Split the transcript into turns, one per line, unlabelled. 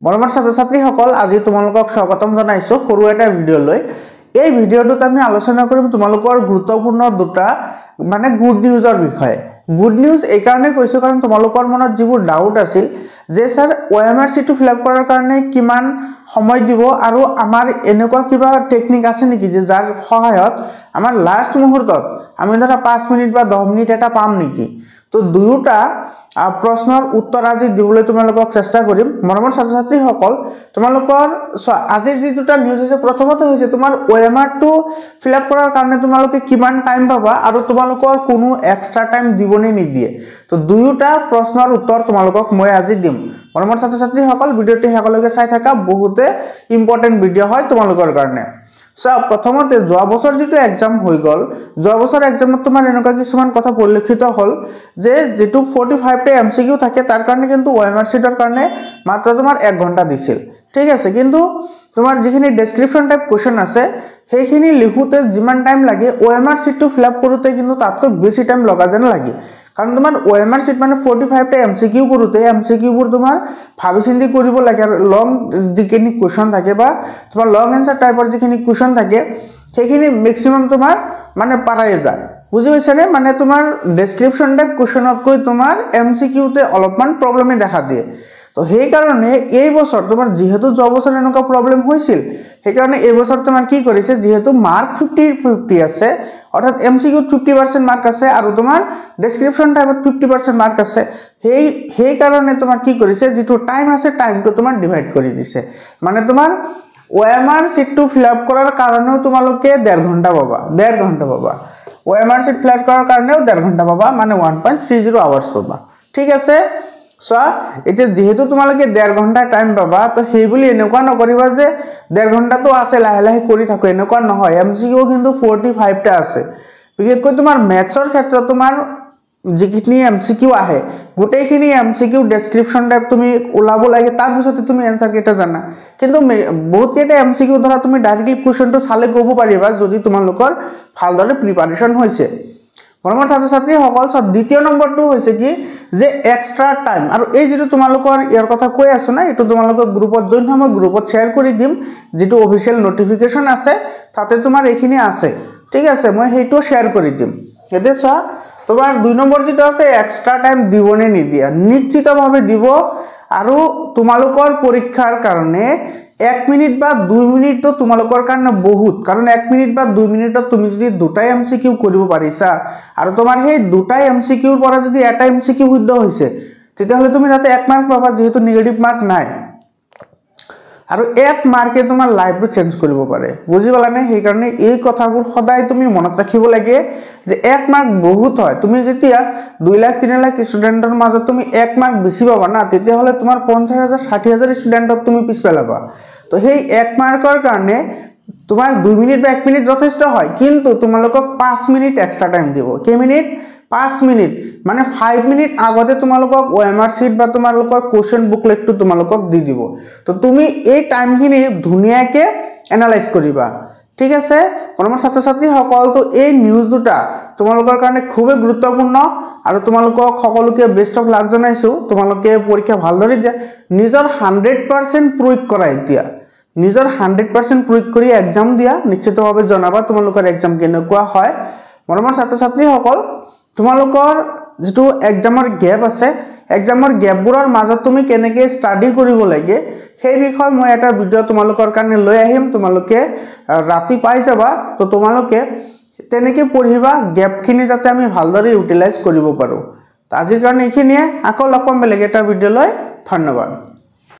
মৰমৰ ছাত্ৰ-ছাত্ৰীসকল আজি তোমালোকক স্বাগতম জনাইছো সৰু এটা ভিডিও লৈ। এই ভিডিওটোত আমি আলোচনা কৰিম তোমালোকৰ গুৰুত্বপূৰ্ণ দুটা মানে গুড নিউজৰ বিষয়ে। গুড নিউজ এই কাৰণে কৈছো কাৰণ তোমালোকৰ মনত যিবোৰ ডাউট আছিল যে স্যাৰ OMR সিটটো ফিল আপ কৰাৰ কাৰণে কিমান সময় দিব আৰু আমাৰ এনেকুৱা কিবা টেকনিক আছে নেকি যে যাৰ সহায়ত আমাৰ লাষ্ট মুহূৰ্তত আমি ধৰা 5 মিনিট বা 10 মিনিট এটা পাম নেকি। তো দুয়োটা প্ৰশ্নৰ উত্তৰ আজি দিবলৈ তোমালোকক চেষ্টা কৰিম। মৰমৰ ছাত্ৰ-ছাত্ৰীসকল তোমালোকৰ আজিৰ যি দুটা নিউজ আছে প্ৰথমতে হৈছে তোমাৰ OMR টো ফিল আপ কৰাৰ কাৰণে তোমালোকে কিমান টাইম পাবা আৰু তোমালোকৰ কোনো এক্সট্ৰা টাইম দিবনে নিদিয়ে। তো দুয়োটা প্ৰশ্নৰ উত্তৰ তোমালোকক মই আজি দিম। মৰমৰ ছাত্ৰ-ছাত্ৰীসকল ভিডিওটি শেষলৈকে চাই থাকা, বহুতে ইম্পৰ্টেন্ট ভিডিও হয় তোমালোকৰ কাৰণে। প্ৰথমতে যোৱা বছৰ যেটো এক্সাম হৈ গল, যোৱা বছৰ এক্সামত তোমাৰ এনেকুৱা কিছুমান কথা পৰিলক্ষিত হল যে যেটো 45 টা MCQ থাকে তাৰ কাৰণে কিন্তু OMR সিটৰ কাৰণে মাত্ৰ তোমাৰ 1 ঘণ্টা দিছিল। ঠিক আছে, কিন্তু তোমাৰ যিখিনি ডেসক্ৰিপশন টাইপ কোৱেশ্চন আছে সেইখিনি লিখোতে যিমান টাইম লাগে OMR সিটটো ফিল আপ কৰোতে কিন্তু তাতকৈ বেছি টাইম লগা যেন লাগে। কাৰণ তোমাৰ OMR সিট মানে 45 টা MCQ কৰোতে MCQ বোৰ তোমাৰ ভাবি চিন্তি কৰিব লাগে আৰু লং যিখিনি কোৱেশ্চন থাকে বা তোমাৰ লং আনসাৰ টাইপৰ যিখিনি কোৱেশ্চন থাকে সেইখিনি ম্যাক্সিমাম তোমাৰ মানে পাৰাই যায়। বুজি পাইছানে? মানে তোমাৰ ডেসক্ৰিপশন টাইপ কোৱেশ্চনতকৈ তোমাৰ MCQ তে অলপমান প্ৰবলেমে দেখা দিয়ে। তো সেই কাৰণে এই বছৰ তোমাৰ যেহেতু যোৱা বছৰ এনেকুৱা প্ৰবলেম হৈছিল সেই কাৰণে এই বছৰ তোমাৰ কি কৰিছে যেহেতু মাৰ্ক 50-50 আছে অৰ্থাৎ MCQ 50% মাৰ্ক আছে আৰু তোমাৰ ডেসক্ৰিপশন টাইপত 50% মাৰ্ক আছে, সেই কাৰণে তোমাৰ কি কৰিছে যেটো টাইম আছে টাইমটো তোমাৰ ডিভাইড কৰি দিছে। মানে তোমাৰ OMR সিটটো ফিল আপ কৰাৰ কাৰণেও তোমালোকে 1.5 ঘণ্টা পাবা, 1.5 ঘণ্টা পাবা। OMR সিট ফিল আপ কৰাৰ কাৰণেও 1.5 ঘণ্টা পাবা, মানে 1.30 আৱাৰ্স পাবা। ঠিক আছে, এতিয়া যেহেতু তোমালোকে 1.5 ঘণ্টা টাইম পাবা তো সেই বুলি এনেকুৱা নকৰিবা যে 1.5 ঘণ্টা তো আছে লাহে লাহে কৰি থাকো, এনেকুৱা নহয়। MCQ কিন্তু 45 টা আছে। বিশেষকৈ তোমাৰ ম্যাথছৰ ক্ষেত্ৰত তোমাৰ যিখিনি MCQ আহে গোটেইখিনি MCQ ডেসক্ৰিপশন টাইপ তুমি ওলাব লাগে, তাৰ পিছতে তুমি আনসাৰ কেটা জানা। কিন্তু বহুত কেটা MCQ ধৰা তুমি ডাইৰেক্টলি কোৱেশ্চনটো চালে ক'ব পাৰিবা যদি তোমালোকৰ ভালদৰে প্ৰিপাৰেচন হৈছে। মৰমৰ ছাত্ৰ-ছাত্ৰীসকল দ্বিতীয় নম্বৰটো হৈছে কি যে এক্সট্ৰা টাইম, আৰু এই যেটো তোমালোকৰ ইয়াৰ কথা কৈ আছো না এটো তোমালোকৰ গ্ৰুপত জইন হম, গ্ৰুপত শেয়াৰ কৰি দিম, যেটো অফিশিয়াল নোটিফিকেশন আছে তাতে তোমাৰ এইখিনি আছে। ঠিক আছে, মই হেইটো শেয়াৰ কৰি দিম। এতে তোমাৰ 2 নম্বৰ যেটো আছে এক্সট্ৰা টাইম দিবনে নিদিয়া, নিশ্চিতভাৱে দিব। আৰু তোমালোকৰ পৰীক্ষাৰ কাৰণে 1 মিনিট বা 2 মিনিট তো তোমালোকৰ কাৰণে বহুত, কাৰণ 1 মিনিট বা 2 মিনিটত তুমি যদি দুটাই MCQ কৰিব পাৰিছা আৰু তোমাৰ সেই দুটাই MCQ ৰ পৰা যদি এটা MCQ শুদ্ধ হৈছে তেতিয়াহলে তুমি তাতে 1 মাৰ্ক পাবা, যেহেতু নেগেটিভ মাৰ্ক নাই। আৰু 1 মাৰ্কে তোমাৰ লাইফটো চেঞ্জ কৰিব পাৰে। বুজি পালানে? সেই কাৰণে এই কথাবোৰ সদায় তুমি মনত ৰাখিব লাগে যে 1 মাৰ্ক বহুত হয়। তুমি যেতিয়া 2 লাখ 3 লাখ ষ্টুডেন্টৰ মাজত তুমি 1 মাৰ্ক বেছি পাবা না তেতিয়াহলে তোমাৰ 50,000 60,000 ষ্টুডেন্টক তুমি পিছ পেলাবা। তো সেই 1 মাৰ্কৰ কাৰণে তোমাৰ 2 মিনিট বা 1 মিনিট যথেষ্ট হয়, কিন্তু তোমালোকক 5 মিনিট এক্সট্ৰা টাইম দিব। কি মিনিট? 5 মিনিট, মানে 5 মিনিট আগতে তোমালোকক OMR সিট বা তোমালোকৰ কোৱেশ্চন বুকলেটটো তোমালোকক দি দিব। তো তুমি এই টাইমখিনি ধুনিয়াকে এনালাইজ কৰিবা। ঠিক আছে, মৰমৰ ছাত্ৰ-ছাত্ৰীসকল তো এই নিউজ দুটা তোমালোকৰ কাৰণে খুব গুৰুত্বপূৰ্ণ আৰু তোমালোকক সকলোকে বেষ্ট অফ লাক জনাইছো। তোমালোকে পৰীক্ষা ভালদৰে দিয়া, নিজৰ 100% প্ৰয়োগ কৰা। এতিয়া নিজৰ 100% প্ৰয়োগ কৰি এক্সাম দিয়া, নিশ্চিতভাৱে জনাবা তোমালোকৰ এক্সাম কেনেকুৱা হয়। মৰমৰ ছাত্ৰ-ছাত্ৰীসকল তোমালোকৰ যেটো এক্সামৰ গ্যাপ আছে এক্সামৰ গ্যাপবোৰৰ মাজত তুমি কেনেকৈ ষ্টাডি কৰিব লাগে সেই বিষয়ে মই এটা ভিডিও তোমালোকৰ কাৰণে লৈ আহিম। তোমালোকে ৰাতি পাই যাবা, তো তোমালোকে তেনেকৈ পঢ়িবা গ্যাপখিনি যাতে আমি ভালদৰে ইউটিলাইজ কৰিব পাৰো। আজিৰ কাৰণে এইখিনিয়ে, আকৌ লগ পাম বেলেগ এটা ভিডিও লৈ। ধন্যবাদ।